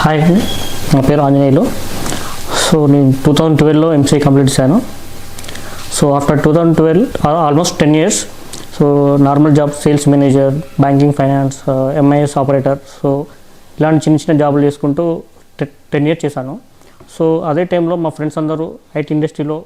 Hi అండి, నా పేరు ఆంజనేయులు. సో నేను 2012లో ఎంసీఏ కంప్లీట్ చేశాను. So after 2012 almost 10 years. So normal job, sales manager, banking, finance, MIS operator, so ఇలాంటి చిన్న చిన్న జాబులు చేసుకుంటూ 10 years చేశాను. సో అదే టైంలో మా ఫ్రెండ్స్ అందరూ ఐటీ ఇండస్ట్రీలో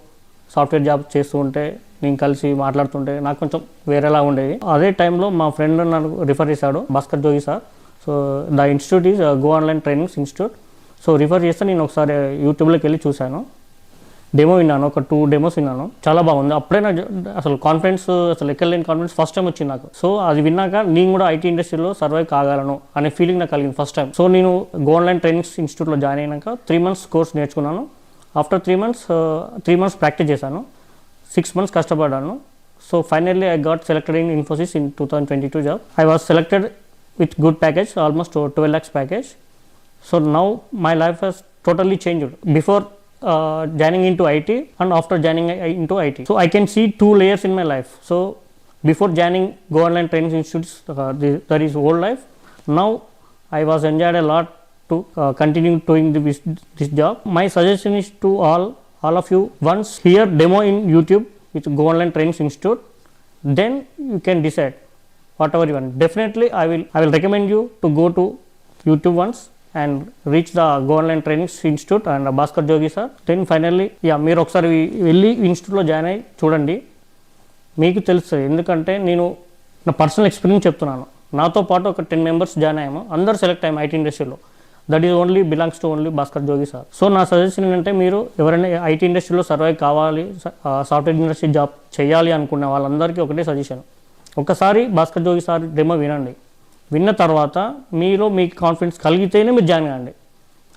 సాఫ్ట్వేర్ జాబ్ చేస్తూ ఉంటే నేను కలిసి మాట్లాడుతుంటే నాకు కొంచెం వేరేలా ఉండేది. అదే టైంలో మా ఫ్రెండ్ నాకు రిఫర్ చేశాడు, Bhaskar Jogi sir. So the institute is go online trainings institute. So refer చేస్తే నేను ఒకసారి యూట్యూబ్లోకి వెళ్ళి చూశాను, డెమో విన్నాను, ఒక 2 demos విన్నాను. చాలా బాగుంది. అప్పుడే నాకు అసలు కాన్ఫిడెన్స్, అసలు ఎక్కలేని కాన్ఫిడెన్స్ ఫస్ట్ టైం వచ్చింది నాకు. సో అది విన్నాక నేను కూడా ఐటీ ఇండస్ట్రీలో సర్వైవ్ కాగలను అనే ఫీలింగ్ నాకు కలిగింది ఫస్ట్ టైం. సో నేను గో ఆన్లైన్ ట్రైనింగ్స్ ఇన్స్టిట్యూట్లో జాయిన్ అయినాక 3 months కోర్స్ నేర్చుకున్నాను. ఆఫ్టర్ 3 months ప్రాక్టీస్ చేశాను, 6 months కష్టపడ్డాను. So finally I got selected in Infosys in 2022 job. I was selected with good package, almost 12 lakhs package. So now my life has totally changed before joining into IT and after joining into IT. So I can see 2 layers in my life. So before joining Go Online Training Institutes, there is old life. Now I was enjoyed a lot to continue doing this job. My suggestion is to all of you, once hear demo in YouTube with Go Online Training Institute, then you can decide whatever you want. Definitely I will recommend you to go to YouTube once and reach the Go Online Training Institute and Bhaskar Jogi sir. Then finally మీరు ఒకసారి వెళ్ళి ఇన్స్టిట్యూట్లో join అయ్యి చూడండి, మీకు తెలుస్తుంది. ఎందుకంటే నేను నా పర్సనల్ ఎక్స్పీరియన్స్ చెప్తున్నాను. నాతో పాటు ఒక 10 members జాయిన్ అయ్యాము, అందరు సెలెక్ట్ అయ్యాము ఐటీ ఇండస్ట్రీలో. That is only belongs to only Bhaskar Jogi sir. So నా సజెషన్ ఏంటంటే, మీరు ఎవరైనా ఐటీ ఇండస్ట్రీలో సర్వైవ్ కావాలి, సాఫ్ట్వేర్ ఇండస్ట్రీ జాబ్ చేయాలి అనుకునే వాళ్ళందరికీ ఒకటే సజెషన్, ఒకసారి భాస్కర్ జోగి సార్ డెమో వినండి. విన్న తర్వాత మీలో మీకు కాన్ఫిడెన్స్ కలిగితేనే మీరు జాయిన్ కాండి.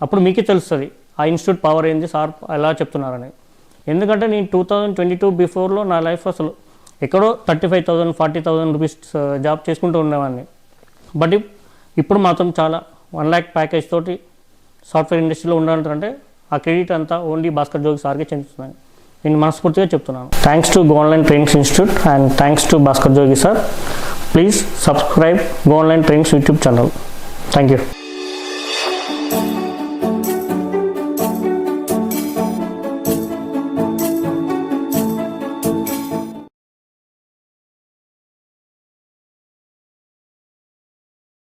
అప్పుడు మీకే తెలుస్తుంది ఆ ఇన్స్టిట్యూట్ పవర్ ఏంది, సార్ ఎలా చెప్తున్నారని. ఎందుకంటే నేను 2022 బిఫోర్లో నా లైఫ్ అసలు ఎక్కడో 35,000 40,000 రూపీస్ జాబ్ చేసుకుంటూ ఉండేవాడిని. బట్ ఇప్పుడు మాత్రం చాలా 1 lakh ప్యాకేజ్ తోటి సాఫ్ట్వేర్ ఇండస్ట్రీలో ఉండాలంటే ఆ క్రెడిట్ అంతా ఓన్లీ భాస్కర్ జోగి సార్కే చెందుతున్నాను. నేను మనస్ఫూర్తిగా చెప్తున్నాను. Thanks to go online trainings institute and thanks to Bhaskar Jogi sir. Please subscribe go online trainings YouTube channel. Thank you.